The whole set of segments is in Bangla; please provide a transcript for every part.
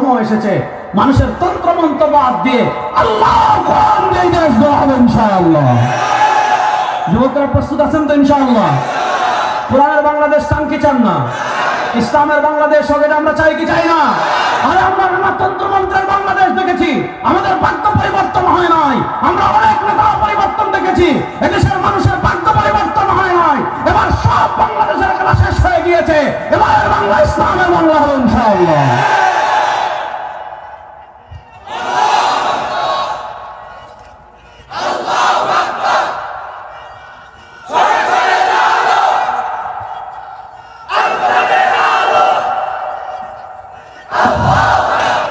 সময় এসেছে মানুষের তন্ত্রমন্ত্র বাদ দিয়ে আল্লাহ দেশ দেওয়া হবে ইনশাআল্লাহ। যুবকরা প্রস্তুত আছেন তো ইনশাআল্লাহ? কোরআনের বাংলাদেশ চান কি চান না? ইসলামের বাংলাদেশ হবে আমরা চাই কি চাই না? আরে আমরা তন্ত্রমন্ত্রের বাংলাদেশ দেখেছি, আমাদের ভাগ্য পরিবর্তন হয় নাই। আমরা অনেক নেতা পরিবর্তন দেখেছি, এদেশের মানুষের ভাগ্য পরিবর্তন হয় নাই। এবার সব বাংলাদেশের খেলা শেষ হয়ে গিয়েছে, এবার বাংলা ইসলামের বাংলা হবে ইনশাআল্লাহ।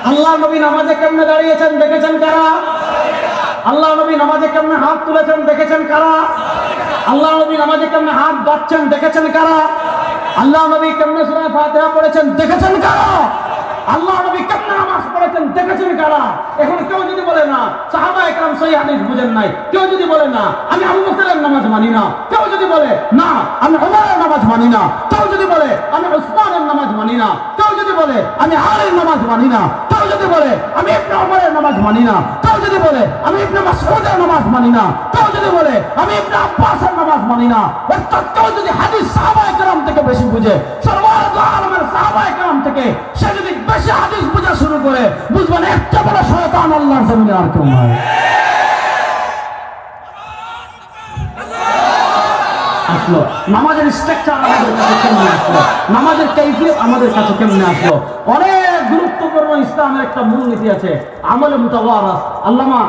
আল্লাহ নবী নামাজে কেমনে দাঁড়িয়েছেন দেখেছেন কারা? আল্লাহ নবী নামাজে কেমনে হাত তুলেছেন দেখেছেন কারা? আল্লাহ নবী নামাজে কেমনে হাত বাঁধছেন দেখেছেন কারা? আল্লাহ নবী কেমনে সূরা ফাতিহা পড়েছেন দেখেছেন কারা? আল্লাহ নবী কেমনে নামাজ পড়েছেন দেখেছেন কারা? এখন কেউ যদি বলে না সাহাবায়ে কেরাম সহিহ হাদিস বুঝেন নাই, কেউ যদি বলে না আমি আবু বকরের নামাজ মানি না, কেউ যদি বলে না আমি ওমরের নামাজ মানি না, কেউ যদি বলে আমি উসমানের নামাজ মানি না, কেউ যদি বলে আমি আলীর নামাজ মানি না, কেউ যদি বলে আমি ইবনে ওমরের নামাজ মানি না, কেউ যদি বলে আমি ইবনে মাসউদের নামাজ মানি না, কেউ যদি বলে আমি ইবনে আব্বাসের নামাজ মানি না, অর্থাৎ কেউ যদি হাদিস সাহাবায়ে কেরাম থেকে বেশি বুঝে, সরওয়ার দু আলমের সাহাবায়ে কেরাম থেকে সে যদি বেশি হাদিস বোঝা শুরু করে, বুঝবেন একটা বড় শয়তান আল্লাহর জমিনে আর কেউ নয়। আসলো নামাজের স্ট্রাকচার আমাদের কাছে কেমনে আসলো, নামাজের কাইফিয়ত আমাদের কাছে কেমনে আসলো। অনেক গুরুত্বপূর্ণ ইসলামের একটা মূলনীতি আছে, আমলে মুতাওয়ারাস। আল্লামা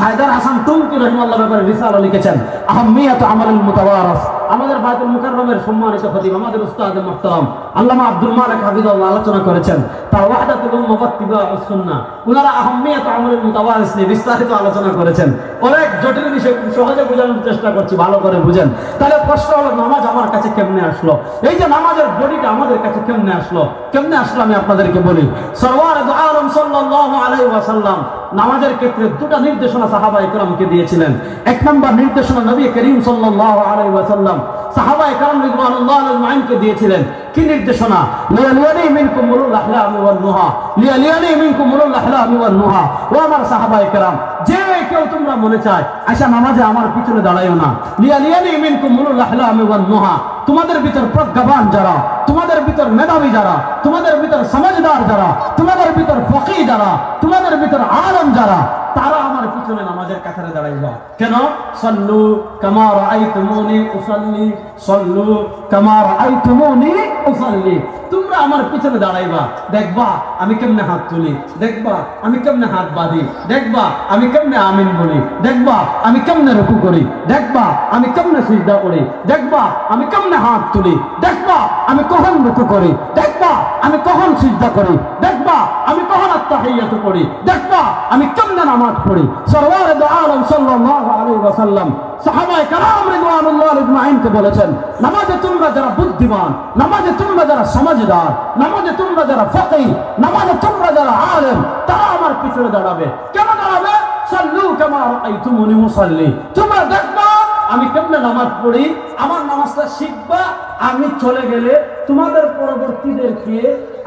হায়দার হাসান টুঙ্কি রাহিমাহুল্লাহ ব্যাপারে রিসালা লিখেছেন, আহমিয়াত আমলুল মুতাওয়ারাস। আমাদের বায়তুল মুকাররমের সম্মানিত খতিব আমাদের উস্তাদ মুহতারাম আল্লামা আব্দুল মালিক হাফিজাহুল্লাহ আলোচনা করেছেন তা ওয়াহদাতুল উম্মাহ ওয়া ইত্তিবাউস সুন্নাহ। উনারা আহমিয়াত আমলুল মুতাওয়ারিস নিয়ে বিস্তারিত আলোচনা করেছেন। অনেক জটিল বিষয় খুব সহজে বোঝানোর চেষ্টা করছি, ভালো করে বুঝেন। তাহলে প্রশ্ন হলো নামাজ আমার কাছে কেমনে আসলো? এই যে নামাজের বডিটা আমাদের কাছে কেমনে আসলো, কেমনে আসলো আমি আপনাদেরকে বলি। সরওয়ার দু আলম সাল্লাল্লাহু আলাইহি ওয়াসাল্লাম নামাজের ক্ষেত্রে দুটো নির্দেশনা সাহাবায়ে কেরামকে দিয়েছিলেন। এক নম্বর নির্দেশনা নবী করিম সাল্লাল্লাহু আলাইহি ওয়াসাল্লাম সাহাবায়ে কেরাম রিদওয়ানুল্লাহি আলাইহিমকে দিয়েছিলেন। কি নির্দেশনা? লিয়ালিয়ানি মিনকুম উলুল আহলামি ওয়ান নুহা, লিয়ালিয়ানি মিনকুম উলুল আহলামি ওয়ান নুহা। ও আমার সাহাবায়ে কেরাম, যে কেউ তোমরা মনে চায় আচ্ছা নামাজে আমার পিছনে দাঁড়াইও না, লিয়ালিয়ানি মিনকুম উলুল আহলামি ওয়ান নুহা, তোমাদের ভিতর প্রজ্ঞাবান যারা, তোমাদের ভিতর মেধাবী যারা, তোমাদের ভিতর সমঝদার যারা, তোমাদের ভিতর ফকিহ যারা, তোমাদের ভিতর আলেম যারা, তারা আমার পিছনে নামাজের কাতারে দাঁড়াইবা। কেন? সাল্লু কামা রাআইতুমুনি উসাল্লি, সাল্লু কামা রাআইতুমুনি উসাল্লি। তোমরা আমার পিছনে দাঁড়াইবা, দেখবা আমি কেমনে হাত তুলি, দেখবা আমি কেমনে হাত বাঁধি, দেখবা আমি কেমনে আমিন বলি, দেখবা আমি কেমনে রুকু করি, দেখবা আমি কেমনে সিজদা করি, দেখবা আমি কেমনে হাত তুলি, দেখবা আমি কখন রুকু করি, দেখবা আমি কখন সিজদা করি, দেখবা আমি কখন আত্তাহিয়াত করি, দেখবা আমি কেমনে নামাজ পড়ি। সরওয়ার দু আলম সাল্লাল্লাহু আলাইহি ওয়াসাল্লাম সাহাবায়ে কেরাম রিদওয়ানুল্লাহি আলাইহিমকে বলেছেন, নামাজে তোমরা যারা বুদ্ধিমান, নামাজে তোমরা যারা সমঝদার, নামাজে তোমরা যারা ফকিহ, নামাজে তোমরা যারা আলেম, তারা আমার পিছনে দাঁড়াবে। কেন দাঁড়াবে? সাল্লু কামা রাআইতুমুনি উসাল্লি। তোমরা দেখবা আমি কেমনে নামাজ পড়ি, আমার নামাজটা শিখবা, আমি চলে গেলে তোমাদের পরবর্তীদেরকে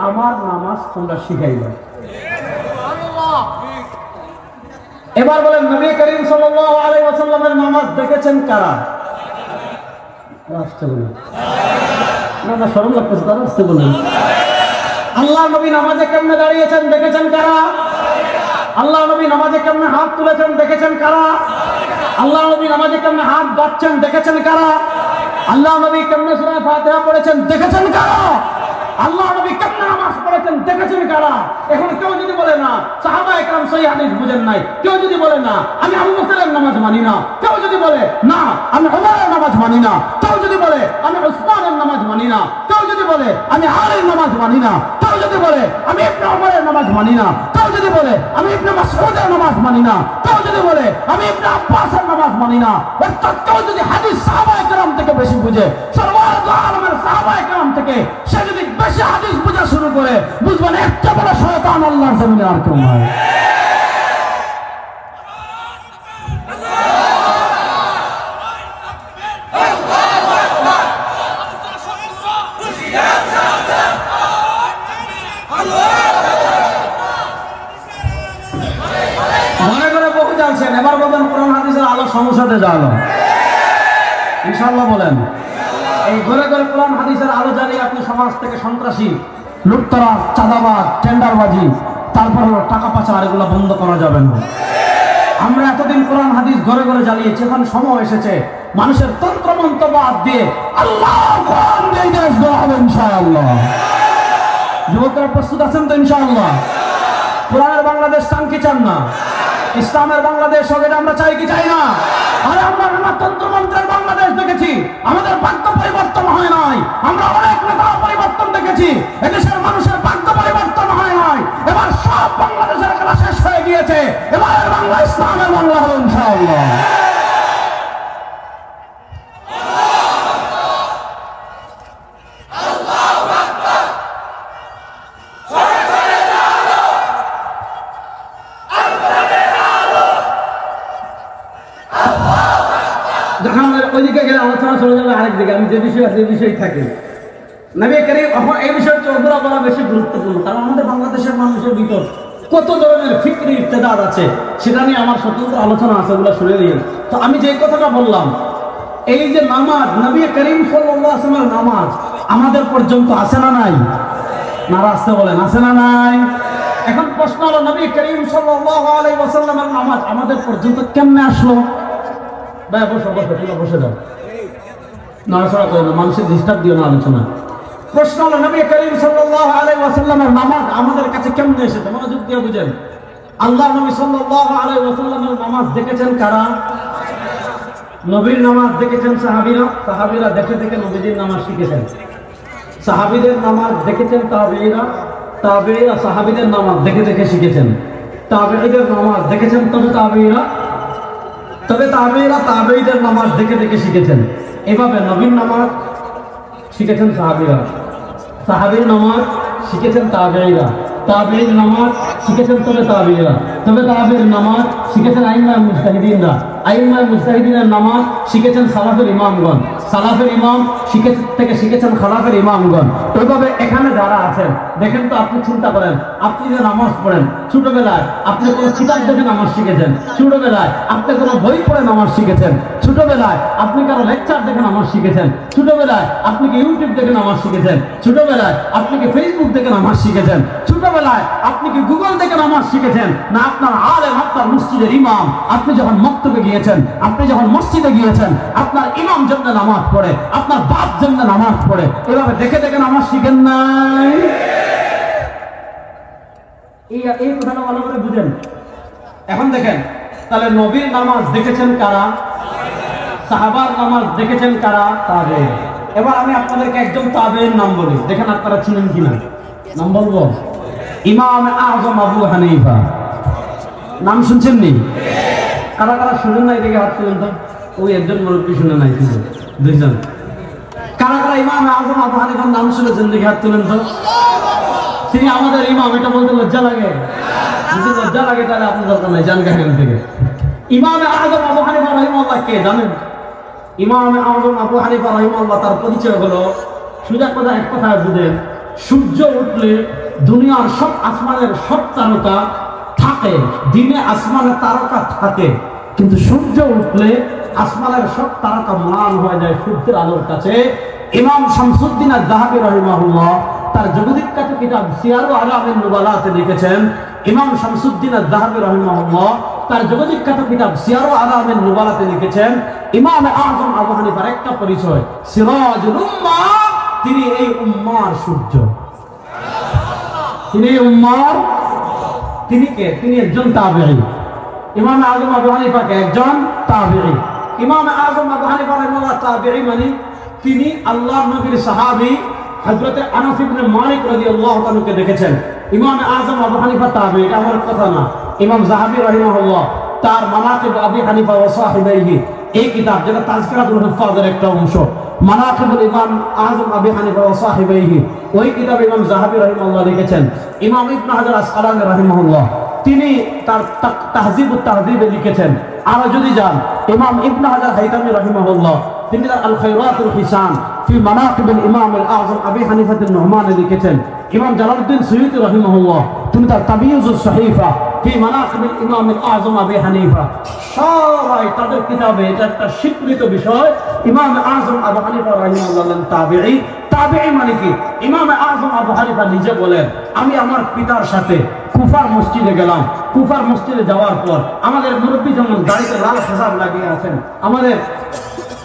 আমার নামাজ তোমরা শিখাইবা। এবার বলেন নবী করিম সাল্লাল্লাহু আলাইহি ওয়াসাল্লামের নামাজ দেখেছেন কারা? রাস্তে বলেন না, শরম লাগতেছে, রাস্তে বলেন। আল্লাহ নবী নামাজে কেমনে দাঁড়িয়েছেন দেখেছেন কারা? আল্লাহ নবী নামাজে কেমনে হাত তুলেছেন দেখেছেন কারা? আল্লাহ নবী নামাজে কেমনে হাত বাঁধছেন দেখেছেন কারা? আল্লাহ নবী কেমনে সূরা ফাতিহা পড়েছেন দেখেছেন কারা? আল্লাহ নবী কেমনে নামাজ পড়েছেন দেখেছেন কারা? এখন কেউ যদি বলে না সাহাবায়ে কেরাম সহিহ হাদিস বুঝেন নাই, কেউ যদি বলে না আমি আবু বকরের নামাজ মানি না, কেউ যদি বলে না আমি ওমরের নামাজ মানি না, কেউ যদি বলে আমি উসমানের নামাজ মানি না, কেউ যদি বলে আমি আলীর নামাজ মানি না, কেউ যদি বলে আমি ইবনে ওমরের নামাজ মানি না, কেউ যদি বলে আমি ইবনে মাসউদের নামাজ মানি না, কেউ যদি বলে আমি ইবনে আব্বাসের নামাজ মানি না, অর্থাৎ কেউ যদি হাদিস সাহাবায়ে কেরাম থেকে বেশি বুঝে, সরওয়ার দু আলমের সাহাবায়ে কেরাম থেকে সে যদি বেশি হাদিস বোঝা শুরু করে, বুঝবেন একটা বড় শয়তান আল্লাহর জমিনে আর কেউ নয়। এবার বলেন কোরআন হাদিসের আলো সমস্যাতে জানো ইনশাআল্লাহ বলেন। এই ঘরে ঘরে কোরআন হাদিসের আলো জ্বালিয়ে আপনি সমাজ থেকে সন্ত্রাসী, লুটতরা, চাঁদাবাজ, টেন্ডারবাজি, তারপর হলো টাকা পাচার, এগুলো বন্ধ করা যাবে না। আমরা এতদিন কোরআন হাদিস ঘরে ঘরে জ্বালিয়েছি, এখন সময় এসেছে মানুষের তন্ত্রমন্ত্র বাদ দিয়ে আল্লাহ কোরআন দিয়ে দেশ দেওয়া হবে ইনশাআল্লাহ। যুবকরা প্রস্তুত আছেন তো ইনশাআল্লাহ? কোরআনের বাংলাদেশ চান কি চান না? ইসলামের বাংলাদেশ হবে আমরা চাই কি চাই না? আরে আমরা তন্ত্রমন্ত্রের বাংলাদেশ দেখেছি, আমাদের ভাগ্য পরিবর্তন হয় নাই। আমরা অনেক নেতা পরিবর্তন দেখেছি, এদেশের মানুষের ভাগ্য পরিবর্তন হয় নাই। এবার সব বাংলাদেশের খেলা শেষ হয়ে গিয়েছে, এবার বাংলা ইসলামের বাংলা হবে ইনশাআল্লাহ। ওইদিকে গেলে আলোচনা চলে যাবে আরেক দিকে, আমি যে বিষয় আছে এই বিষয় থাকে নবী করিম এখন এই বিষয়ে চর্চা করা বেশি গুরুত্বপূর্ণ, কারণ আমাদের বাংলাদেশের মানুষের ভিতর কত ধরনের ফিকরি ইত্তেদাদ আছে, সেটা নিয়ে আমার স্বতন্ত্র আলোচনা আছে, ওগুলো শুনে নিন। তো আমি যে কথাটা বললাম, এই যে নামাজ, নবী করিম সাল্লাল্লাহু আলাইহি ওয়াসাল্লামের নামাজ আমাদের পর্যন্ত আছে না নাই? নারা আসতে বলেন, আছে না নাই? এখন প্রশ্ন হলো, নবী করিম সাল্লাল্লাহু আলাইহি ওয়াসাল্লামের নামাজ আমাদের পর্যন্ত কেমনে আসলো? ভাই বসো বসো, তুমি বসে যাও, নড়াচড়া করো না, মানুষের ডিস্টার্ব দিও না আলোচনা। প্রশ্ন হলো, নবী করিম সাল্লাল্লাহু আলাইহি ওয়াসাল্লামের নামাজ আমাদের কাছে কেমনে এসেছে? মনোযোগ দিয়ে বুঝেন। আল্লাহর নবী সাল্লাল্লাহু আলাইহি ওয়াসাল্লামের নামাজ দেখেছেন কারা? নবীর নামাজ দেখেছেন সাহাবীরা, সাহাবীরা দেখে দেখে নবীজির নামাজ শিখেছেন। সাহাবীদের নামাজ দেখেছেন তাবেঈরা, তাবেঈরা সাহাবীদের নামাজ দেখে দেখে শিখেছেন। তাবেঈদের নামাজ দেখেছেন তাবেঈরা, তবে তাবেঈরা তাবেঈদের নামাজ দেখে দেখে শিখেছেন। এভাবে নবীর নামাজ শিখেছেন সাহাবীরা, সাহাবীর নামাজ শিখেছেন তাবেঈরা, তাবেঈর নামাজ শিখেছেন তবে তাবেঈরা, তবে তাবেঈর নামাজ শিখেছেন আইম্মায়ে মুজতাহিদিনরা, আইম্মায়ে মুজতাহিদিনের নামাজ শিখেছেন সালাফের ইমামগণ, সালাফের ইমাম শিখেছেন খালাফের ইমামগণ। ওইভাবে এখানে যারা আছেন দেখেন তো, আপনি চিন্তা করেন, আপনি যে নামাজ পড়েন ছোটবেলায় আপনি কোনো কিতাব দেখে নামাজ শিখেছেন, ছোটবেলায় আপনি কোনো বই পড়ে নামাজ শিখেছেন, ছোটবেলায় আপনি কারো লেকচার দেখে নামাজ শিখেছেন, ছোটবেলায় আপনি কি ইউটিউব দেখে নামাজ শিখেছেন, ছোটবেলায় আপনি কি ফেসবুক দেখে নামাজ শিখেছেন, ছোটবেলায় আপনি কি গুগল দেখে নামাজ শিখেছেন, না আপনার আলেম, আপনার মসজিদের ইমাম, আপনি যখন মক্তবে গিয়েছেন, আপনি যখন মসজিদে গিয়েছেন, আপনার ইমাম যেমন নামাজ পড়ে, আপনার বাপ যেমন নামাজ পড়ে, এভাবে দেখে দেখে নামাজ শিখেন নাই? এই কথাটা ভালো করে বুঝেন। এখন দেখেন, তাহলে নবীর নামাজ দেখেছেন কারা? সাহাবার নামাজ দেখেছেন কারা? তাবেঈ। এবার আমি আপনাদেরকে একজন তাবেঈর নাম বলি, দেখেন আপনারা চিনেন কিনা। নাম বলবো, ইমাম আযম আবু হানিফা। নাম শুনছেন নি? কারা কারা শুনেন না এদিকে হাত তুলেন তো। ওই একজন মুরব্বী শুনে নাই, শুধু দুইজন। কারা কারা ইমাম আযম আবু হানিফার নাম শুনেছেন দেখে হাত তুলেন তো। তিনি আমাদের ইমাম, এটা বলতে লজ্জা লাগে? যদি লজ্জা লাগে তাহলে আপনার দরকার নাই, জান এখান থেকে। ইমাম আযম আবু হানিফা রাহিমাহুল্লাহ কে জানেন? ইমাম আযম আবু হানিফা রাহিমাহুল্লাহ, তার পরিচয় হলো, সোজা কথা এক কথায় বুঝেন, সূর্য উঠলে দুনিয়ার সব আসমানের সব তারকা থাকে, দিনে আসমানের তারকা থাকে, কিন্তু সূর্য উঠলে আসমানের সব তারকা ম্লান হয়ে যায় সূর্যের আলোর কাছে। ইমাম শামসুদ্দিন আয-যাহাবী রাহিমাহুল্লাহ তার জগদ্বিখ্যাত কিতাব সিয়ারু আলামিন নুবালাতে লিখেছেন, ইমাম শামসুদ্দিন আয-যাহাবী রাহিমাহুল্লাহ তার জগদ্বিখ্যাত কিতাব সিয়ারু আলামিন নুবালাতে লিখেছেন, ইমাম আযম আবু হানিফার একটা পরিচয়, সিরাজুল উম্মাহ, তিনি এই উম্মার সূর্য। তিনি উম্মার, তিনি কে? তিনি একজন তাবেঈ। ইমাম আযম আবু হানিফা কে? একজন তাবেঈ। ইমাম আযম আবু হানিফা রাহিমাহুল্লাহ তাবেঈ মানে তিনি আল্লাহর নবীর সাহাবী হযরত আনাস ইবনে মালিক রাদিয়াল্লাহু তাআলা কে দেখেছেন। ইমাম আযম আবু হানিফা তাবেঈ, এটা আমার কথা না। ইমাম যাহাবী রাহিমাহুল্লাহ তার মানাকিব আবি হানিফা ওয়া সাহিবাইহি, এই কিতাব যেটা তাযকিরাতুল হুফাজের একটা অংশ, মানাকিবুল ইমাম আযম আবি হানিফা ওয়া সাহিবাইহি, ওই কিতাব ইমাম যাহাবী রাহিমাহুল্লাহ লিখেছেন। ইমাম ইবনে হাজার আসকালানী রাহিমাহুল্লাহ তিনি তার তাহযিবুত তাহযিবে লিখেছেন। আর যদি যান, ইমাম ইবনে হাজার হাইতামী রাহিমাহুল্লাহ তিনি তার আল খায়রাতুল হিসান ফি মানাকিবিল ইমাম আল আযম আবি হানিফা আন-নু'মানী লিখেছেন। ইমাম জালালউদ্দিন সুয়ুতী রাহিমাহুল্লাহ তিনি তার তাবিয়ুজুস সহিফা ফি মানাকিবিল ইমামিল আযম আবি হানিফা। সবাই তাদের কিতাবে এটা একটা স্বীকৃত বিষয়। ইমাম আযম আবু হানিফা রাহিমাহুল্লাহ তাবিঈ। তাবিঈ মানে কি? ইমাম আযম আবু হানিফা নিজে বলেন, আমি আমার পিতার সাথে কুফার মসজিদে গেলাম। কুফার মসজিদে যাওয়ার পর আমাদের মুরব্বী যেমন গাড়িতে লাল খেসাব লাগিয়ে আছেন, আমাদের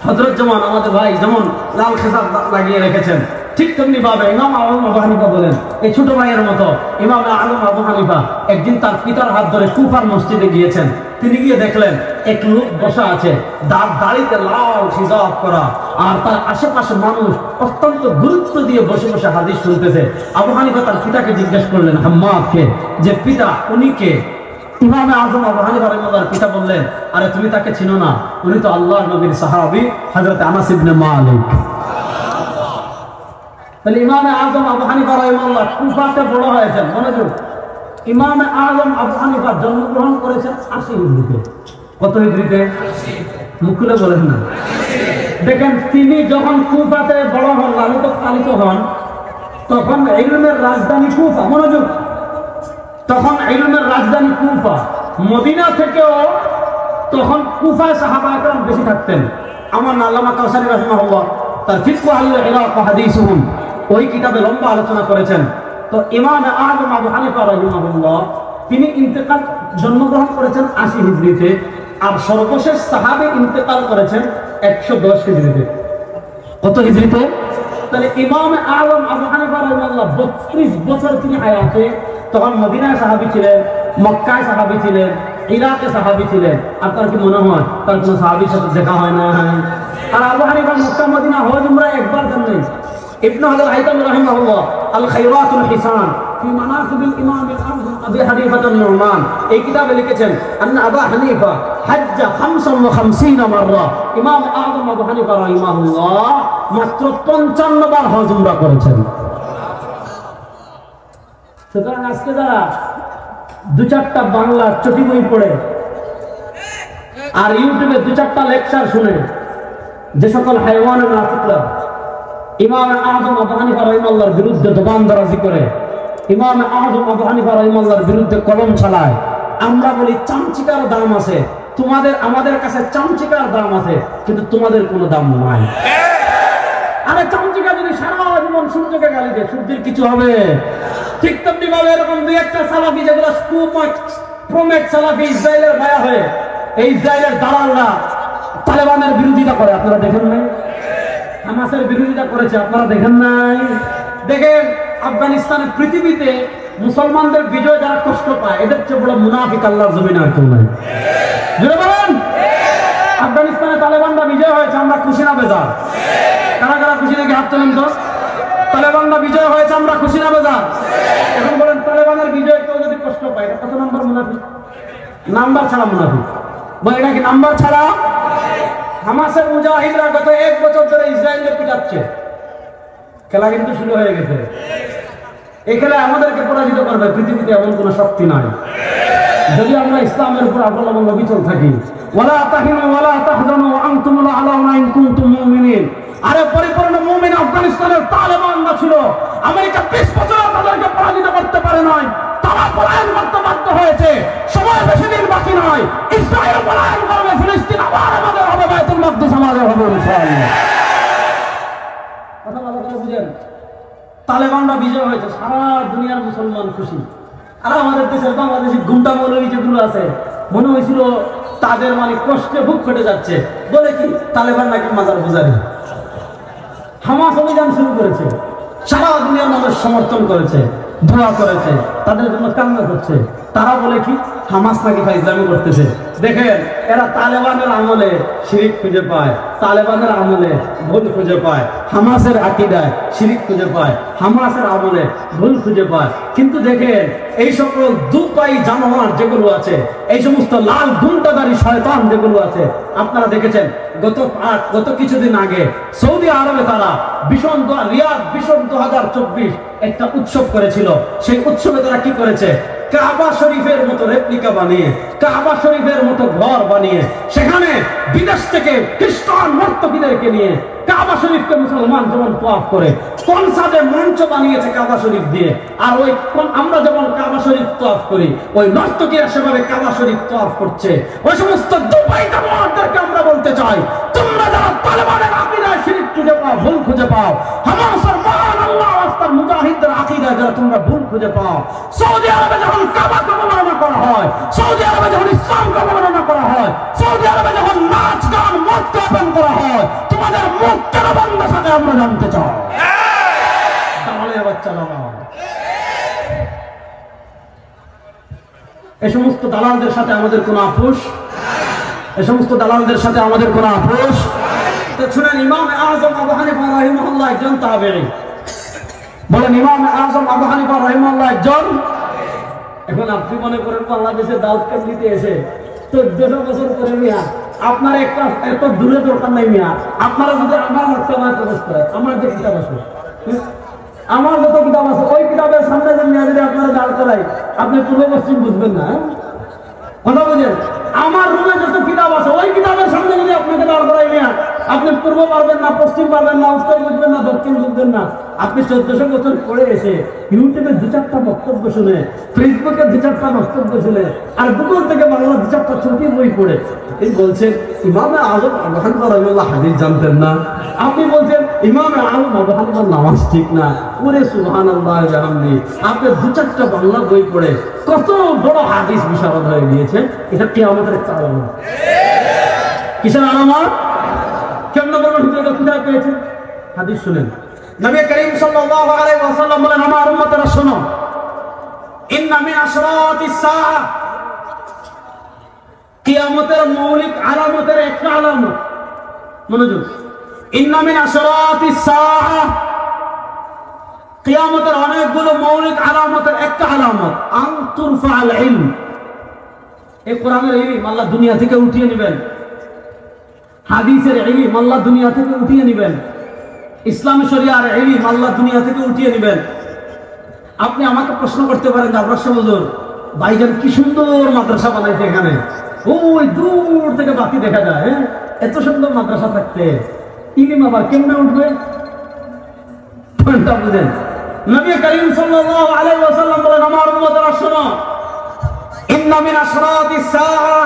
হযরত যেমন আমাদের ভাই যেমন লাল খেসাব লাগিয়ে রেখেছেন, ঠিক তেমনি ভাবে ইমাম আযম আবু হানিফা বলেন, এই ছোট ভাইয়ের মতো ইমাম আযম আবু হানিফা একদিন তার পিতার হাত ধরে কুফার মসজিদে গিয়েছেন। তিনি গিয়ে দেখলেন এক লোক বসা আছে, দাড়িতে লাল হিজাব করা, আর তার আশেপাশে মানুষ অত্যন্ত গুরুত্ব দিয়ে বসে বসে হাদিস শুনতেছে। আবু হানিফা তার পিতাকে জিজ্ঞেস করলেন, হাম্মাদকে, যে পিতা উনি কে? ইমাম আযম আবু হানিফা রাহিমাহুল্লাহর পিতা বললেন, আরে তুমি তাকে চিনো না, উনি তো আল্লাহর নবীর সাহাবী হযরত আনাস ইবনে মালিক। তাহলে ইমাম আযম আবু হানিফা রাহিমাহুল্লাহ কুফাতে বড় হয়েছেন। মনোযোগ, ইমাম আযম আবু হানিফা জন্মগ্রহণ করেছেন ৮০ হিজরিতে। কত হিজরিতে? মুখলে বলেন না। দেখেন তিনি যখন কুফাতে বড় হন, লালিত পালিত হন, তখন ইলমের রাজধানী কুফা। মনোযোগ, তখন ইলমের রাজধানী কুফা। মদিনা থেকেও তখন কুফায় সাহাবা একরাম বেশি থাকতেন। আমার আল্লামা কাউসারী রাহিমাহুল্লাহ তার ফিকহ আল ইরাক ওয়া হাদিসুহুম ওই কিতাবে লম্বা আলোচনা করেছেন। তো ইমাম আযম আবু হানিফা রাহিমাহুল্লাহ তিনি ইন্তেকাল জন্মগ্রহণ করেছেন ৮০ হিজরিতে, আর সর্বশেষ সাহাবী ইন্তেকাল করেছেন ১১০ হিজরিতে। কত হিজরিতে? তাহলে ইমাম আযম আবু হানিফা রাহিমাহুল্লাহ ৩২ বছর তিনি হায়াতে, তখন মদিনায় সাহাবী ছিলেন, মক্কায় সাহাবী ছিলেন, ইরাকে সাহাবী ছিলেন। আপনার কি মনে হয় তার কোনো সাহাবীর সাথে দেখা হয় না? আর আবু হানিফা মক্কা মদিনা হজ উমরা একবার দেন নাই। ইবনে হাজার হাইতামি রাহিমাহুল্লাহ আল খায়রাতুল হিসান ফি মানাকিবিল ইমাম আযম আবি হানিফা আন-নুমান এই কিতাবে লিখেছেন, আন্না আবু হানিফা হাজ্জা 55 মাররা। ইমাম আযম আবু হানিফা রাহিমাহুল্লাহ মাত্র 55 বার হজ উমরা করেছেন। সুতরাং আজকে যারা দু চারটা বাংলা চটি বই পড়ে আর ইউটিউবে দু চারটা লেকচার শুনে যে সকল হাইওয়ানের নাতিকরা ইমাম আযম আবু হানিফা রাহিমাহুল্লাহর বিরুদ্ধে দোকানদারাজি করে, ইমাম আযম আবু হানিফা রাহিমাহুল্লাহর বিরুদ্ধে কলম চালায়, আমরা বলি চামচিকার দাম আছে। তোমাদের আমাদের কাছে চামচিকার দাম আছে, কিন্তু তোমাদের কোনো দাম নাই। আরে চামচিকা যদি সারা জীবন সূর্যকে গালি দেয়, সূর্যের কিছু হবে? ঠিক তেমনি ভাবে এরকম দুই একটা সালাফি যেগুলো প্রোমেট সালাফি ইসরায়েলের ভায়া হয়ে এই ইসরায়েলের দালালরা তালেবানের বিরোধিতা করে, আপনারা দেখেন নাই? হামাসের বিরোধিতা করেছে, আপনারা দেখেন নাই? দেখেন আফগানিস্তানের পৃথিবীতে মুসলমানদের বিজয় যারা কষ্ট পায়, এদের চেয়ে বড় মুনাফিক আল্লাহর জমিনে আর কেউ নাই। জোরে বলেন। আফগানিস্তানে তালেবানরা বিজয় হয়েছে, আমরা খুশি না বেজার? কারা কারা খুশি নাকি হাত তোলেন তো? তালেবানরা বিজয় হয়েছে, আমরা খুশি না বেজার? এখন বলেন তালেবানের বিজয় কেউ যদি কষ্ট পায়, এটা কত নম্বর মুনাফিক? নাম্বার ছাড়া মুনাফিক। বা এটা কি নাম্বার ছাড়া? হামাসের মুজাহিদরা গত 1 বছর ধরে ইসরায়েলকে পিটাচ্ছে। খেলা কিন্তু শুরু হয়ে গেছে। এই খেলায় আমাদেরকে পরাজিত করবে পৃথিবীতে এমন কোন শক্তি নাই, যদি আমরা ইসলামের উপর অবলম্বন অবিচল থাকি। ওয়ালা তাহিনু ওয়ালা তাহজানু ওয়া আনতুমুল আ'লাউনা ইন কুনতুম মুমিনিন। আরে পরিপূর্ণ মুমিন আফগানিস্তানের তালেবানরা ছিল, আমেরিকা 20 বছর তাদেরকে পরাজিত করতে পারে নাই। তারা পলায়ন করতে বাধ্য হয়েছে। সময় বেশি দিন বাকি নয়, ইসরায়েল পলায়ন করবে, ফিলিস্তিন আবার আমাদের হবে, বাইতুল মাকদিস আমাদের হবে ইনশাআল্লাহ। কথা ভালো করে বুঝেন। তালেবানরা বিজয় হয়েছে, সারা দুনিয়ার মুসলমান খুশি। আর আমাদের দেশের বাংলাদেশি গুন্ডা মৌলবী যেগুলো আছে, মনে হয়েছিল তাদের মানে কষ্টে বুক ফেটে যাচ্ছে। বলে কি তালেবান নাকি মাজার পূজারি। হামাস অভিযান শুরু করেছে, সারা দুনিয়ার মানুষ সমর্থন করেছে, দোয়া করেছে, তাদের জন্য কান্না করছে। তারা বলে কি হামাস নাকি ফাইজলামি করতেছে। দেখেন এরা তালেবানের আমলে শিরিক খুঁজে পায়, তালেবানের আমলে ভুল খুঁজে পায়, হামাসের আকীদায় শিরিক খুঁজে পায়, হামাসের আমলে ভুল খুঁজে পায়। কিন্তু দেখেন এই সকল দুপাই জানোয়ার যেগুলো আছে, এই সমস্ত লাল গুন্ডাদারি শয়তান যেগুলো আছে, আপনারা দেখেছেন গত কিছুদিন আগে সৌদি আরবে তারা রিয়াদ ভিশন 2024 একটা উৎসব করেছিল। সেই উৎসবে তারা কি করেছে? কাবা শরীফের মতো রেপ্লিকা বানিয়ে, কাবা শরীফের মতো ঘর বানিয়ে, সেখানে বিদেশ থেকে খ্রিস্টান নর্তকীদেরকে নিয়ে কাবা শরীফকে মুসলমান যেমন তোয়াফ করে, কনসার্টে মঞ্চ বানিয়েছে কাবা শরীফ দিয়ে, আর ওই আমরা যেমন কাবা শরীফ তোয়াফ করি, ওই নর্তকীরা সেভাবে কাবা শরীফ তোয়াফ করছে। ওই সমস্ত দুবাই দামাতদেরকে আমরা বলতে চাই, তোমরা যারা তালেবানের আকীদায় শিরক খুঁজে পাও, ভুল খুঁজে পাও, হামাসের মহান আল্লাহ রাস্তার মুজাহিদদের আকীদায় যারা তোমরা ভুল খুঁজে পাও, সৌদি আরবে যখন কাবাকে অবমাননা করা হয়, সৌদি আরবে যখন ইসলামকে অবমাননা করা হয়, সৌদি আরবে যখন নাচ গান মদ পান করা হয়, তোমাদের মুখ কেন বন্ধ থাকে আমরা জানতে চাই। দালালের বাচ্চা দালাল। এই সমস্ত দালালদের সাথে আমাদের কোনো আপোষ, এই সমস্ত দালালদের সাথে আমাদের কোনো আপোষ। তো শুনেন, ইমাম আযম আবু হানিফা রাহিমাহুল্লাহ একজন তাবেঈ। বলেন, ইমাম আযম আবু হানিফা রাহিমাহুল্লাহ একজন। এখন আপনি মনে করেন বাংলাদেশে দাউদ কান্দিতে এসে 1400 বছর পরে মিয়া আপনার একটা এত দূরে দরকার নাই মিয়া, আপনারা যদি আমার মক্তবায় প্রবেশ করে, আমার যে কিতাব আছে, আমার যত কিতাব আছে, ওই কিতাবের সামনে যে মিয়া যদি আপনারা দাঁড় করাই, আপনি পূর্ব পশ্চিম বুঝবেন না। কথা বুঝেন? আমার রুমে যত কিতাব আছে, ওই কিতাবের সামনে যদি আপনাকে দাঁড় করাই মিয়া, আপনি পূর্ব পারবেন না, পশ্চিম পারবেন না, উত্তর বুঝবেন না, দক্ষিণ বুঝবেন না। আপনি 1400 বছর পরে এসে ইউটিউবে 2-4টা বক্তব্য শুনে, ফেসবুকে 2-4টা বক্তব্য শুনে, আর গুগল থেকে বাংলা 2-4টা ছোটি বই পড়ে এই বলছেন ইমামে আযম আবু হানিফা রাহিমাহুল্লাহ হাদিস জানতেন না। আপনি বলছেন ইমামে আযম আবু হানিফার নামাজ ঠিক না। ওরে সুবহানাল্লাহ ওয়া বিহামদিহি, আপনি 2-4টা বাংলা বই পড়ে কত বড় হাদিস বিশারদ হয়ে গিয়েছে। এটা কিয়ামতের একটা আলামত। কিসের আলামত? কেমন বড় হুজুরটা কোথায় পেয়েছেন? হাদিস শুনেন। নবী করিম সাল্লাল্লাহু আলাইহি ওয়াসাল্লাম বলেন, আমার উম্মতেরা শোনো, ইন্না মিন আশরাতিস সাআহ, কিয়ামতের মৌলিক আলামতের একটা আলামত, মনোযোগ, ইন্না মিন আশরাতিস সাআহ, কিয়ামতের অনেকগুলো মৌলিক আলামতের একটা আলামত, আন তুরফাল ইলম, এই কোরআনের ইলম আল্লাহ দুনিয়া থেকে উঠিয়ে নেবেন, হাদিসের ইলম আল্লাহ দুনিয়া থেকে উঠিয়ে নেবেন, ইসলামী শরিয়ার ইলম আল্লাহ দুনিয়া থেকে উঠিয়ে নেবেন। আপনি আমাকে প্রশ্ন করতে পারেন যে আবরার হুজুর, ভাইজান কি সুন্দর মাদ্রাসা বানাইছে এখানে, ওই দূর থেকে বাতি দেখা যায়, হ্যাঁ, এত সুন্দর মাদ্রাসা থাকতে ইলম আবার কেমনে উঠবে? পয়েন্টটা বুঝেন। নবী করিম সাল্লাল্লাহু আলাইহি ওয়াসাল্লাম বলেন, আমার উম্মতেরা শোনো, ইন্না মিন আশরাতিস সাআহ,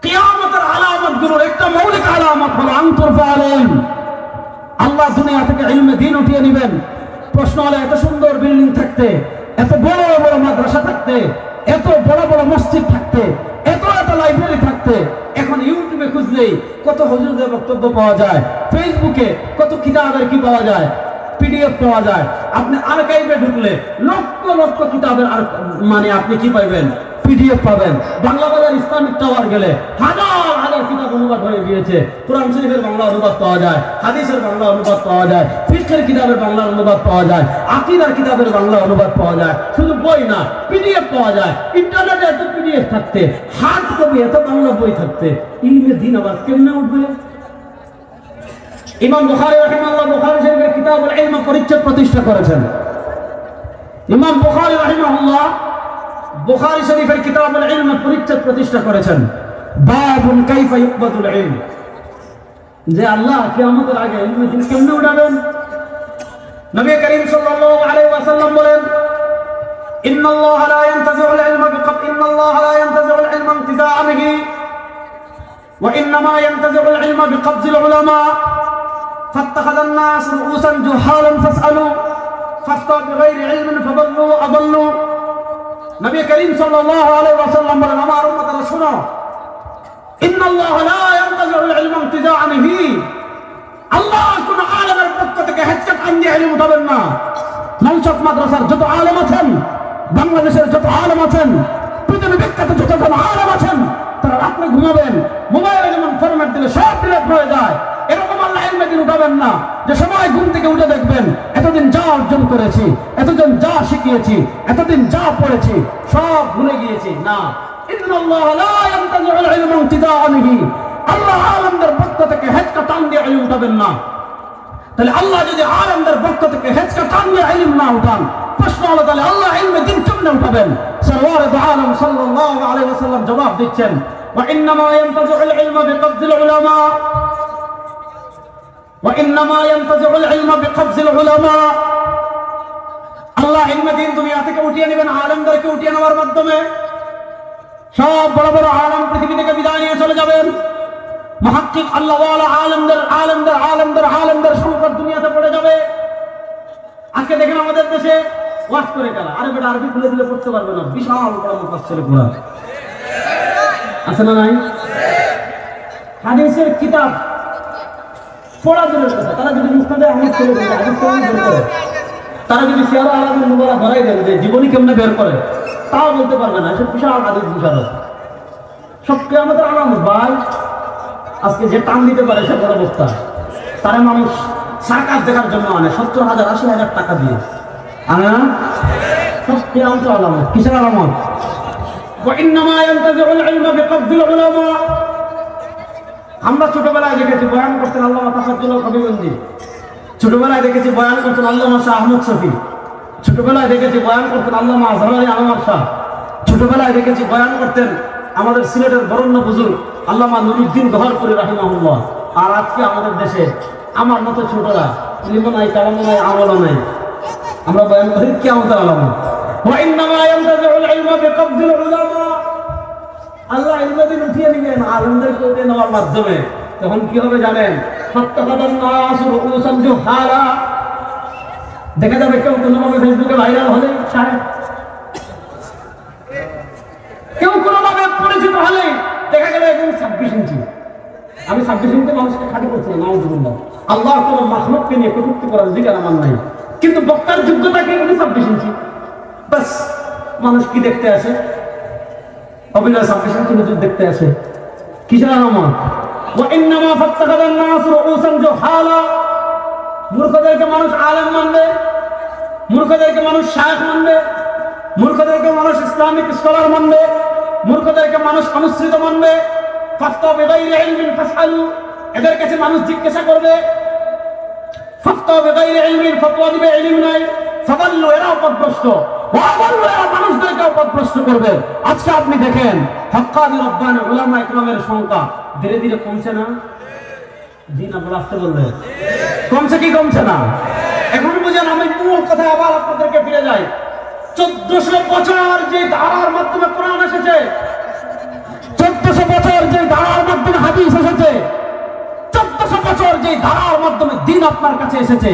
কিয়ামতের আলামতগুলোর একটা মৌলিক আলামত হলো আন তুরফাল ইলম, আল্লাহ দুনিয়া থেকে ইলমে দ্বীন উঠিয়ে নেবেন। প্রশ্ন হলো, এত সুন্দর বিল্ডিং থাকতে, এত বড় বড় মাদ্রাসা থাকতে, এত বড় বড় মসজিদ থাকতে, এত এত লাইব্রেরি থাকতে, এখন ইউটিউবে খুঁজলেই কত হুজুরদের বক্তব্য পাওয়া যায়, ফেসবুকে কত কিতাবের কি পাওয়া যায়, পিডিএফ পাওয়া যায়। আপনি আর্কাইভে ঢুকলে লক্ষ লক্ষ কিতাবের মানে আপনি কি পাইবেন? পিডিএফ পাবেন। বাংলা বাজার ইসলামিক টাওয়ার গেলে হাজার হাজার কিতাব অনুবাদ হয়ে গিয়েছে। কোরআন শরীফের বাংলা অনুবাদ পাওয়া যায়, হাদিসের বাংলা অনুবাদ পাওয়া যায়, ফিকহের কিতাবের বাংলা অনুবাদ পাওয়া যায়, আকীদার কিতাবের বাংলা অনুবাদ পাওয়া যায়। শুধু বই না, পিডিএফ পাওয়া যায়। ইন্টারনেটে এত পিডিএফ থাকতে, হার্ড কপি এত বাংলা বই থাকতে, ইলমে দ্বীন আবার কেমনে উঠবে? ইমাম বুখারী রাহিমাহুল্লাহ বুখারী শরীফের কিতাবুল ইলম পরিচ্ছেদ প্রতিষ্ঠা করেছেন। ইমাম বুখারী রাহিমাহুল্লাহ বুখারী শরীফের কিতাবুল ইলম পরিচ্ছেদ প্রতিষ্ঠা করেছেন। বাবুন কাইফা ইউকবাতুল ইলম, যে আল্লাহ কিয়ামতের আগে ইলমে দ্বীন কেমনে উঠাবেন? নবী করিম সাল্লাল্লাহু আলাইহি ওয়াসাল্লাম বলেন, ইন্নাল্লাহা লা ইয়ানতাজিউল ইলমা বিকবদ, ইন্নাল্লাহা লা ইয়ানতাজিউল ইলমা ইনতিজাআন বিহি ওয়া ইন্নামা ইয়ানতাজিউল ইলমা বিকবজিল উলামা ফাত্তাখাযান নাস রুউসান জুহালান ফাসআলু ফাফতা বিগাইরি ইলমিন ফাদাল্লু আদাল্লু। নবী করিম সাল্লাল্লাহু আলাইহি ওয়াসাল্লাম বলেন, আমার উম্মতরা শুনো, ইন্নাল্লাহা লা ইয়ানতাজিউল ইলমা ইনতিজাআন বিহি, আল্লাহ কোন আলেমের পক্ষ থেকে হেডকাট আনিয়ে ইলম উঠাবেন না। মঞ্চক মাদ্রাসার যত আলেম আছেন, বাংলাদেশের যত আলেম আছেন, পৃথিবী বিখ্যাত যতজন আলেম আছেন, তারা রাত্রে ঘুমাবেন, মোবাইলে যেমন ফরম্যাট দিলে সব ডিলিট হয়ে যায়, এরকম আল্লাহ ইলমে দ্বীন উঠাবেন না যে সময় ঘুম থেকে উঠে দেখবেন এতদিন যা অর্জন করেছি, এতদিন যা শিখিয়েছি, এতদিন যা পড়েছি সব ভুলে গিয়েছি। না, ইন্নাল্লাহা লা ইয়ানতাজিউল ইলমা ইনতিজাআন বিহি, আল্লাহ আলেমদের পক্ষ থেকে হেডকা টান দিয়ে ইলম উঠাবেন না। তাহলে আল্লাহ যদি আলেমদের পক্ষ থেকে হেঁচকা টানলে ইলম না উঠান, প্রশ্ন হলো তাহলে আল্লাহ ইলমে দিন কেমনে উঠাবেন? সরওয়ারে দু আলম সাল্লাল্লাহু আলাইহি ওয়াসাল্লাম জবাব দিচ্ছেন, ওয়া ইন্নামা ইয়ানতাজিউল ইলমা বিকবজিল উলামা, ওয়া ইন্নামা ইয়ানতাজিউল ইলমা বিকবজিল উলামা। আল্লাহ ইলমে দিন দুনিয়া থেকে উঠিয়ে নেবেন আলেমদেরকে উঠিয়ে নেওয়ার মাধ্যমে। সব বড় বড় আলেম পৃথিবী থেকে বিদায় নিয়ে চলে যাবেন। মুহাক্কিক আল্লাহওয়ালা আলেমদের সংকট দুনিয়াতে পড়ে যাবে। আজকে দেখেন আমাদের দেশে ওয়াজ করে গেল, আরে বেটা আরবি খুলে দিলে পড়তে পারবে না, বিশাল বড় মুফাসসির কোরআন আছে না নাই? হাদিসের কিতাব পড়া দূরের কথা, তারা যদি মুস্তাদে আহমদ করে দেয়, হাদিস কেমন বের করে, তারা যদি সিয়ারা আলামিন নুবুওয়া ধরাই দেন যে জীবনী কেমনে বের করে, তাও বলতে পারবে না। এসব বিশাল হাদিস বিশাল সব কিয়ামতের আলামত ভাই। আজকে যে টান দিতে পারে সে বড় বক্তা, তারা মানুষ সার্কাস দেখার জন্য আনে 70,000 80,000 টাকা দিয়ে আনে না। সব কিয়ামতের আলামত। কিসের আলামত? ওয়া ইন্নামা ইয়ানতাজিউল ইলমা বিকবজিল উলামা। আমরা ছোটবেলায় দেখেছি বয়ান করতেন আল্লামা তাফাজ্জুল কবিগঞ্জি, ছোটবেলায় দেখেছি বয়ান করতেন আল্লামা শাহ আহমদ শফি, ছোটবেলায় দেখেছি বয়ান করতেন আল্লামা আজহার আলী আনোয়ার শাহ, ছোটবেলায় দেখেছি বয়ান করতেন আমাদের সিলেটের বরেণ্য বুজুর্গ আল্লামা নুরুদ্দিন গহরপুরি রাহিমাহুল্লাহ। আর আজকে আমাদের দেশে আমার মতো ছোটরা ইলম নাই, কালাম নাই, আমল নাই, আমরা বয়ান করি কিয়ামতের আলামত। ওয়া ইন্নামা ইয়ানতাজিউল ইলমা বিকবজিল উলামা। আল্লাহ ইলমে দিন উঠিয়ে নেবেন আলেমদেরকে উঠিয়ে নেওয়ার মাধ্যমে। তখন কি হবে জানেন? ফাত্তাখাদান নাসু রুউসান জুহালা। দেখা যাবে কেউ কোনোভাবে ফেসবুকে ভাইরাল হলে, কেউ কোনোভাবে পরিচিত হলে দেখা গেল একদম 26 ইঞ্চি। আমি 26 ইঞ্চি মানুষকে খাটি করছিলাম, নাউযুবিল্লাহ। আল্লাহ কোন মাখলুককে নিয়ে কটূক্তি করার অধিকার আমার নাই, কিন্তু বক্তার যোগ্যতা কি? 26 ইঞ্চি। বাস মানুষ কি দেখতে আসে? অভিনয় 26 ইঞ্চি হুজুর দেখতে আসে। কিসের আলামত? ওয়া ইন্নামা ফাত্তাখাদান নাসু রুউসান জুহালা। মূর্খদেরকে মানুষ আলেম মানবে, মূর্খদেরকে মানুষ শায়েখ মানবে, মূর্খদেরকে মানুষ ইসলামিক স্কলার মানবে, মূর্খদেরকে মানুষ অনুসৃত মানবে। ফাফতা বিগাইরি ইলমিন ফাসআলু। এদের কাছে মানুষ জিজ্ঞাসা করবে, ফাফতা বিগাইরি ইলমিন, ফতোয়া দিবে, ইলম নাই। ফাদাল্লু, এরা পথভ্রষ্ট। ওয়াদাল্লু, এরা মানুষদেরকে পথভ্রষ্ট করবে। আজকে আপনি দেখেন হক্কানি রব্বানি উলামা ইকরামের সংখ্যা ধীরে ধীরে কমছে না? জি না, বলে আসতে বলবে কমছে কি কমছে না? এখন বুঝেন, আমি মূল কথা আবার আপনাদেরকে ফিরে যাই। 1400 বছর যে ধারার মাধ্যমে কোরআন এসেছে, 1400 বছর যে ধারার মাধ্যমে হাদিস এসেছে, 1400 বছর যে ধারার মাধ্যমে দ্বীন আপনার কাছে এসেছে,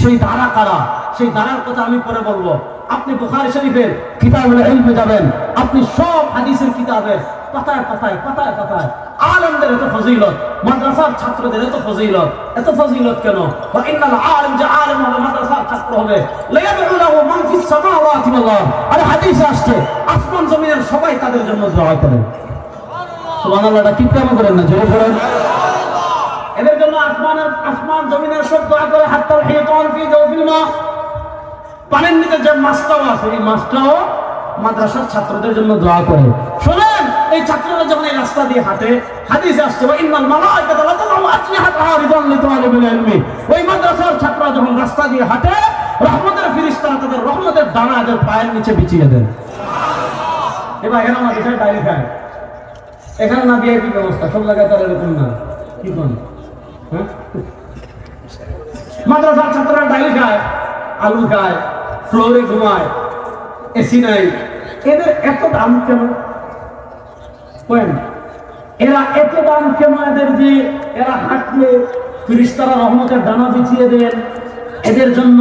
সেই ধারা কারা? সেই ধারার কথা আমি পরে বলবো। আপনি বুখারী শরীফের কিতাবুল ইলমে যাবেন, আপনি সব হাদিসের কিতাবের পাতায় পাতায় পাতায় পাতায় আলেমদের এত ফজিলত, মাদ্রাসার ছাত্রদের এত ফজিলত। এত ফজিলত কেন? ওয়া ইন্নাল আলিম, যে আলেম হবে মাদ্রাসার ছাত্র হবে, লায়াদউ লাহু মান ফিস সামাওয়াতি ওয়াল আরদ। আর হাদিসে আসছে আসমান জমিনের সবাই তাদের জন্য দোয়া করে। সুবহানাল্লাহ। এটা কি কেন করেন না? জোরে বলেন। এদের জন্য আসমান জমিনের সব দোয়া করে। হাত্তাল হিতান ফি জাওফিল মা। পানির নিচে যে মাছটাও আছে, এই মাছটাও মাদ্রাসার ছাত্রদের জন্য দোয়া করে। শুনেন, এই ছাত্ররা যখন এই রাস্তা দিয়ে হাঁটে, হাদিসে আসছে ওয়া ইন্নাল মালাইকাতা লা তাযউ আজনিহাতাহা রিদান লিতালিবিল ইলমি। ওই মাদ্রাসার ছাত্ররা যখন রাস্তা দিয়ে হাঁটে, রহমতের ফেরেশতারা তাদের রহমতের দানা এদের পায়ের নিচে বিছিয়ে দেন। এবার এখানে না বিষয় ডাইরি খায়, এখানে না ভিআইপি ব্যবস্থা, সব জায়গায় তার এরকম না। কি কোন মাদ্রাসার ছাত্ররা ডাইরি খায়, আলু খায়, ফ্লোরে ঘুমায়, এসি নাই। এদের এত দাম কেন? এরা এত দাম কেন এদের যে এরা হাঁটলে ফেরেশতারা রহমতের দানা বিছিয়ে দেন? এদের জন্য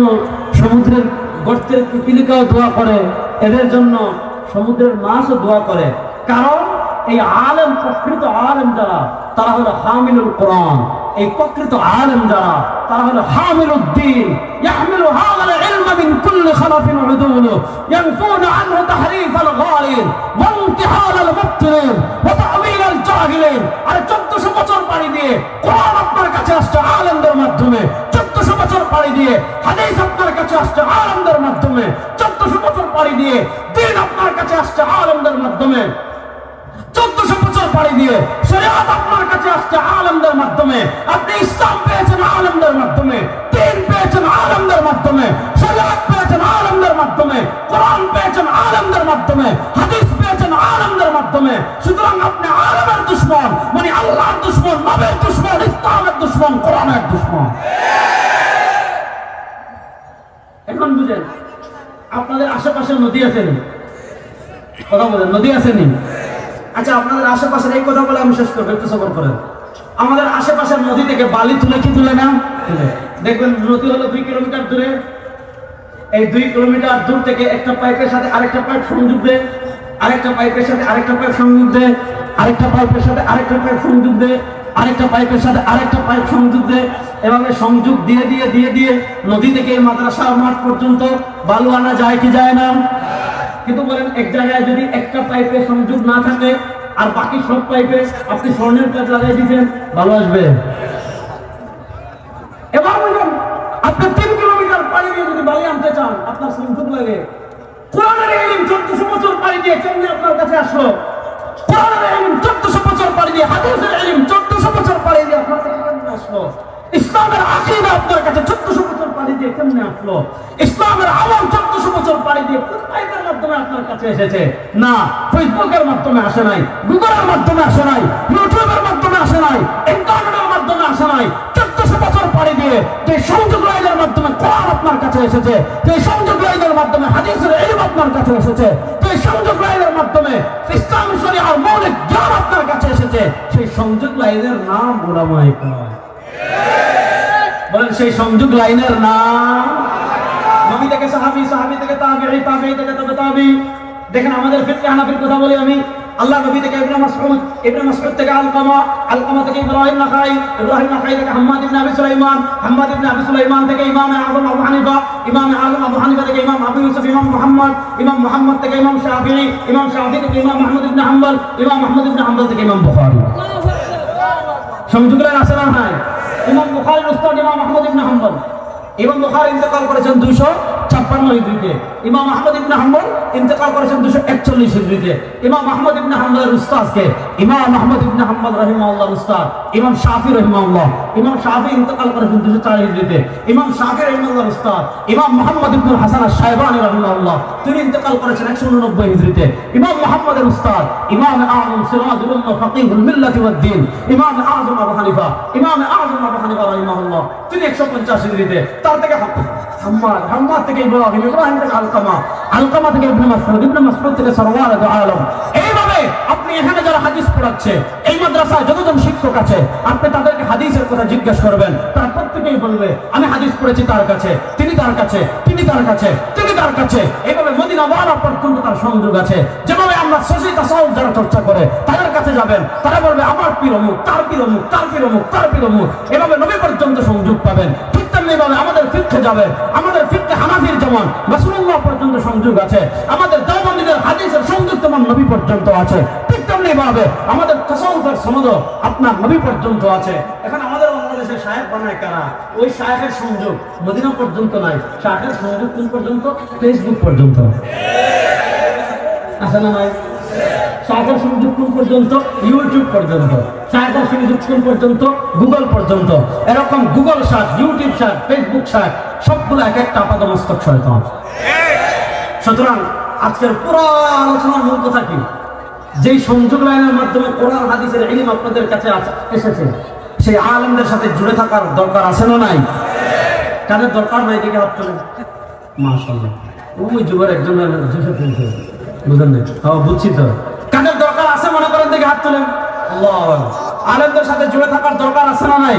সমুদ্রের গর্তের পিপিলিকাও দোয়া করে, এদের জন্য সমুদ্রের মাছও দোয়া করে। কারণ এই আলেম, প্রকৃত আলেম যারা, তারা হলো হামিলুল কোরআন। এই প্রকৃত আলেম যারা, তারা হলো হামিলুদ দ্বীন। ইয়াহমিলু হাযাল ইলমা মিন কুল্লি খালাফিন উদুল ইয়ানফুনা আনহু তাহরিফাল গালিন ওয়া ইমতিহানাল মুবতিলিন ওয়া তা'ওয়িলাল জাহিলিন। আর 1400 বছর পাড়ি দিয়ে কোরআন আপনার কাছে আসছে আলেমদের মাধ্যমে। 1400 বছর পাড়ি দিয়ে হাদিস আপনার কাছে আসছে আলেমদের মাধ্যমে। 1400 বছর পাড়ি দিয়ে দ্বীন আপনার কাছে আসছে আলেমদের মাধ্যমে। 1400 বছর পাড়ি দিয়ে শরিয়াত আপনার কাছে আসছে আলেমদের মাধ্যমে। আপনি ইসলাম পেয়েছেন আলেমদের মাধ্যমে, দ্বীন মাধ্যমে, হাদিস পেয়েছেন আলেমদের মাধ্যমে। সুতরাং আপনি আলেমের দুশমন, মানে আল্লাহর দুশমন, নবীর দুশমন, ইসলামের দুশমন, কোরআনের দুশমন। এখন বুঝেন, আপনাদের আশেপাশে নদী আছে নি? কথা বলেন, নদী আছে নি? আচ্ছা, আপনাদের আশেপাশের এই কথা বলে আমি শেষ করবো, একটু সবর করেন। আমাদের আশেপাশের নদী থেকে বালি তুলে কি তুলে না? দেখবেন নদী হলো 2 কিলোমিটার দূরে। এই 2 কিলোমিটার দূর থেকে একটা পাইপের সাথে আরেকটা পাইপ সংযোগ দেয়, আরেকটা পাইপের সাথে আরেকটা পাইপ সংযোগ দেয়, আরেকটা পাইপের সাথে আরেকটা পাইপ সংযোগ দেয়, আরেকটা পাইপের সাথে আরেকটা পাইপ সংযোগ দেয়। এভাবে সংযোগ দিয়ে দিয়ে দিয়ে দিয়ে নদী থেকে মাদ্রাসার মাঠ পর্যন্ত বালু আনা যায় কি যায় না? কিন্তু বলেন, এক জায়গায় যদি একটা পাইপে সংযোগ না থাকে আর বাকি সব পাইপে আপনি স্বর্ণের পাইপ লাগাই দিচ্ছেন, ভালো আসবে? এবার বলুন, আপনি 3 কিলোমিটার পানি দিয়ে যদি বালি আনতে চান, আপনার সংযোগ লাগে। কোরআনের ইলম 1400 বছর পানি দিয়ে কেমনে আপনার কাছে আসলো? কোরআনের ইলম 1400 বছর পানি দিয়ে, হাদিসের ইলম 1400 বছর পানি দিয়ে আপনার কাছে কেমনে আসলো? ইসলামের আকীদা আপনার কাছে 1400 বছর পানি দিয়ে কেমনে আসলো? ইসলামের আমল 1400 বছর পানি দিয়ে কোন পাইপের মাধ্যমে আপনার কাছে এসেছে? না, ফেসবুকের মাধ্যমে আসে নাই, গুগলের মাধ্যমে আসে নাই, ইউটিউবের মাধ্যমে আসে নাই, ইন্টারনেটের মাধ্যমে আসে নাই। 1400 বছর পানি দিয়ে যে সংযোগ লাইনের মাধ্যমে কোরআন আপনার কাছে এসেছে, যে সংযোগ লাইনের মাধ্যমে হাদিসের ইলম আপনার কাছে এসেছে, যে সংযোগ লাইনের মাধ্যমে ইসলামী শরীয়তের মৌলিক জ্ঞান আপনার কাছে এসেছে, সেই সংযোগ লাইনের নাম উলামায়ে কেরাম। বলেন, সেই সংযোগ লাইনের নাম? নবী থেকে সাহাবী, সাহাবী থেকে তাবেঈ, তাবেঈ থেকে তবে তাবেঈ। দেখেন, আমাদের ফিকহে হানাফির কথা বলি আমি। আল্লাহ নবী থেকে ইবনে মাসউদ, ইবনে মাসউদ থেকে আলকামা, আলকামা থেকে ইব্রাহিম নাখাই, ইব্রাহিম নাখাই থেকে হাম্মাদ ইবনে আবি সুলাইমান, হাম্মাদ ইবনে আবি সুলাইমান থেকে ইমাম আযম আবু হানিফা, ইমাম আযম আবু হানিফা থেকে ইমাম আবু ইউসুফ, ইমাম মুহাম্মদ, ইমাম মুহাম্মদ থেকে ইমাম শাফিঈ, ইমাম শাফিঈ থেকে ইমাম আহমদ ইবনে হাম্বল, ইমাম আহমদ ইবনে হাম্বল থেকে ইমাম বুখারী। সংযোগ লাইন আছে না নাই? ইমাম বুখারীর উস্তাদ ইমাম আহমদ ইবনে হাম্বল। ইমাম বুখারী ইন্তেকাল করেছেন 256 হিজরিতে। ইমাম আহমদ ইবনে হাম্বল ইন্তেকাল করেছেন 241 হিজরিতে। ইমাম আহমদ ইবনে হাম্বলের উস্তাদকে ইমাম আহমদ ইবনে হাম্বল রাহিমাহুল্লাহর উস্তাদ ইমাম শাফিঈ রাহিমাহুল্লাহ, ইমাম শাফিঈ ইন্তেকাল করেছেন 204 হিজরিতে। ইমাম শাফিঈ রাহিমাহুল্লাহর উস্তাদ ইমাম মুহাম্মদ ইবনে হাসান আশ-শাইবানী রাহিমাহুল্লাহ, তিনি ইন্তেকাল করেছেন 189 হিজরিতে। ইমাম মুহাম্মদের উস্তাদ ইমাম আযম সিরাজুল উম্মাহ ফাকিহুল মিল্লাতি ওয়াদ দ্বীন, ইমাম আযম আবু হানিফা, ইমাম আযম আবু হানিফা রাহিমাহুল্লাহ, তিনি 150 হিজরিতে। তার থেকে হাম্মাদ, হাম্মাদ থেকে ইব্রাহিম, ইব্রাহিম থেকে আলকামা, আলকামা থেকে ইবনে মাসউদ, ইবনে মাসউদ থেকে সরওয়ারুল আলম। এইভাবে আপনি এখানে যারা হাদিস পড়াচ্ছে, এই মাদ্রাসায় যতজন শিক্ষক আছে, আপনি তাদেরকে হাদিসের কথা জিজ্ঞেস করবেন, তারা প্রত্যেকেই বলবে আমি হাদিস পড়েছি তার কাছে, তিনি তার কাছে, তিনি তার কাছে, তিনি তার কাছে। এইভাবে মদিনা ওয়ালা পর্যন্ত তার সংযোগ আছে। যেভাবে আমরা সহি তাসাউফ যারা চর্চা করে তাদের কাছে যাবেন, তারা বলবে আমার পীর অমুক, তার পীর অমুক, তার পীর অমুক, তার পীর অমুক। এভাবে নবী পর্যন্ত সংযোগ পাবেন। ঠিক তেমনিভাবে আমাদের ফিকহে যাবে, আমাদের ফিকহে হানাফির যেমন রাসূলুল্লাহ পর্যন্ত সংযোগ আছে, আমাদের দেওবন্দীদের হাদিসের সংযোগ তেমন নবী পর্যন্ত আছে। ঠিক তেমনিভাবে আমাদের তাসাউফের সনদ আপনার নবী পর্যন্ত আছে। এখন আমাদের বাংলাদেশে শায়েখ বানায় কারা? ওই শায়েখের সংযোগ মদিনা পর্যন্ত নাই, শায়েখের সংযোগ কোন পর্যন্ত? ফেসবুক পর্যন্ত। আছে না নাই? শায়েখের সংযোগ কোন পর্যন্ত? ইউটিউব পর্যন্ত। শায়েখের সংযোগ কোন পর্যন্ত? গুগল পর্যন্ত। এরকম গুগল শায়েখ, ইউটিউব শায়েখ, ফেসবুক শায়েখ, সবগুলো এক একটা আপাদমস্তক শয়তান। সুতরাং আজকের পুরো আলোচনার মূল কথা কি? যেই সংযোগ লাইনের মাধ্যমে কোরআন হাদিসের ইলম আপনাদের কাছে এসেছে, সেই আলেমদের সাথে জুড়ে থাকার দরকার আছে না নাই? কাদের দরকার নাই? দিকে হাত তোলেন। মাশাআল্লাহ, ওই যুগের একজন জুসে ফেলছে, বুঝলেন না? হ্যাঁ, বুঝছি তো। কাদের দরকার আছে মনে করেন, দিকে হাত তোলেন। আল্লাহ, আলেমদের সাথে জুড়ে থাকার দরকার আছে না নাই?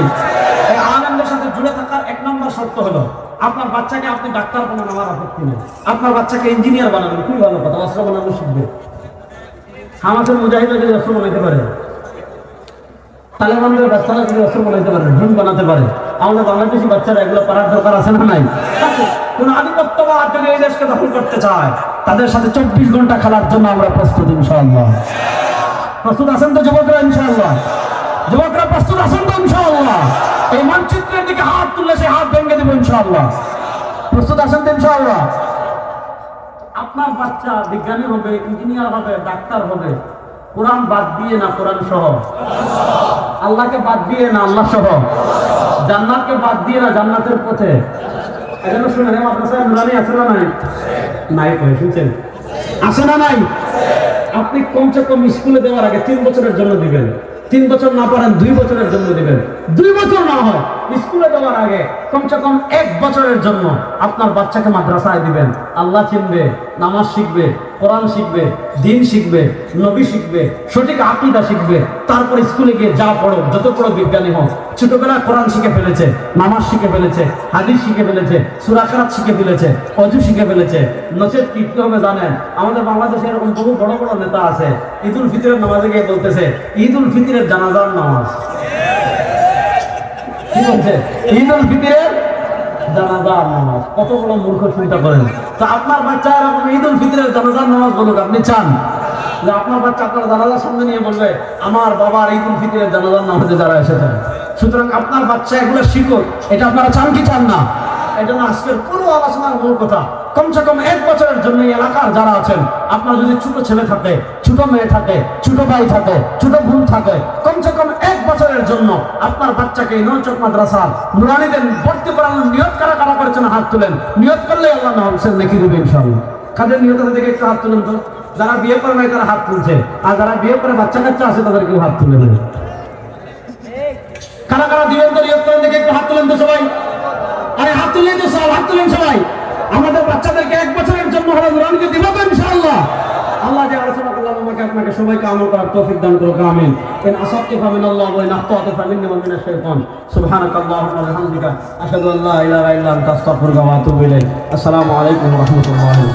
এই আলেমদের সাথে জুড়ে থাকার 1 নম্বর শর্ত হলো, আপনার বাচ্চাকে আপনি ডাক্তার বানান, আমার আপত্তি নেই। আপনার বাচ্চাকে ইঞ্জিনিয়ার বানাবেন, খুবই ভালো কথা, অস্ত্র বানানো শিখবে। হামাসের মুজাহিদরা যদি অস্ত্র বানাইতে পারে, তালেবানদের বাচ্চারা যদি অস্ত্র বানাইতে পারে, ড্রোন বানাতে পারে, আমাদের বাংলাদেশি বাচ্চারা এগুলো পারার দরকার আছে না নাই? কোন আধিপত্যবাদ যদি এই দেশকে দখল করতে চায়, তাদের সাথে 24 ঘন্টা খেলার জন্য আমরা প্রস্তুত ইনশাআল্লাহ। প্রস্তুত আছেন তো যুবকরা? ইনশাআল্লাহ যুবকরা প্রস্তুত আছেন তো? ইনশাআল্লাহ এই মানচিত্রের দিকে হাত তুললে সে হাত ভেঙে দেব ইনশাআল্লাহ। প্রস্তুত আছেন তো? ইনশাআল্লাহ। আপনার বাচ্চা বিজ্ঞানী হবে, ইঞ্জিনিয়ার হবে, ডাক্তার হবে, কোরআন বাদ দিয়ে না, কোরআন সহ। আল্লাহকে বাদ দিয়ে না, আল্লাহ সহ। জান্নাতকে বাদ দিয়ে না, জান্নাতের পথে। এজন্য শুনেন, মাদ্রাসায় নুরানি আছে না নাই? নাই কই শুনছেন? আছে না নাই? আপনি কমসে কম স্কুলে দেওয়ার আগে 3 বছরের জন্য দিবেন। 3 বছর না পারেন 2 বছরের জন্য দিবেন। 2 বছর না হয় স্কুলে দেওয়ার আগে কমসে কম 1 বছরের জন্য আপনার বাচ্চাকে মাদ্রাসায় দিবেন। আল্লাহ চিনবে, নামাজ শিখবে, কোরআন শিখবে, দ্বীন শিখবে, নবী শিখবে, সঠিক আকীদা শিখবে। তারপর স্কুলে গিয়ে যা পড়ো, যত বড় বিজ্ঞানী হোক, ছোটবেলায় কোরআন শিখে ফেলেছে, নামাজ শিখে ফেলেছে, হাদিস শিখে ফেলেছে, সূরা কিরাত শিখে ফেলেছে, ওযু শিখে ফেলেছে। নচেত কি হবে জানেন? আমাদের বাংলাদেশে এরকম বহু বড় বড় নেতা আছে, ঈদুল ফিতরের নামাজে গিয়ে বলতেছে ঈদুল ফিতরের জানাজার নামাজ। কি বলছে? ঈদুল ফিতরের জানাজার নামাজ। কত বড় মূর্খ, চিন্তা করেন। তো আপনার বাচ্চা এরকম ঈদুল ফিতরের জানাজার নামাজ বলুক, আপনি চান যে আপনার বাচ্চা আপনার জানাজার সামনে নিয়ে বলবে আমার বাবার ঈদুল ফিতরের জানাজার নামাজে যারা এসেছেন? সুতরাং আপনার বাচ্চা এগুলো শিখুক, এটা আপনারা চান কি চান না? এটা না আজকের পুরো আলোচনার মূল কথা। কমসে কম 1 বছরের জন্য এলাকার যারা আছেন, আপনার যদি ছোট ছেলে থাকে, ছোট মেয়ে থাকে, ছোট ভাই থাকে, ছোট বোন থাকে, কমসে কম 1 বছরের জন্য আপনার বাচ্চাকে নৌচক মাদ্রাসা নুরানীদের ভর্তি করানোর নিয়ত কারা কারা করেছেন হাত তুলেন। নিয়ত করলে আল্লাহ না হোসেন নাকি দেবে ইনশাআল্লাহ। কাদের নিয়ত থেকে একটু হাত তুলেন তো। যারা বিয়ে করে নাই তারা হাত তুলছে, আর যারা বিয়ে করে বাচ্চা কাচ্চা আছে তাদের কেউ হাত তুলে নেবে। কারা কারা দিবেন তো নিয়ত করেন দেখে একটু হাত তুলেন তো সবাই। আরে হাত তুলেন তো সব, হাত তুলেন সবাই। আমাদের বাচ্চাদেরকে 1 বছরের জন্য হলো নুরানীকে দিব তো ইনশাআল্লাহ। আল্লাহ যে আলোচনা করলাম আমাকে আপনাকে সবাইকে আমল করার তৌফিক দান করুক, আমিন। ইন আসাবতু ফামিনাল্লাহি ওয়া ইন আখতাতু ফামিন্নি ওয়া মিনাশ শাইতান। সুবহানাকাল্লাহুম্মা ওয়া বিহামদিকা আশহাদু আল্লা ইলাহা ইল্লা আনতা আস্তাগফিরুকা ওয়া আতুবু ইলাইক। আসসালামু আলাইকুম ওয়া রাহমাতুল্লাহি।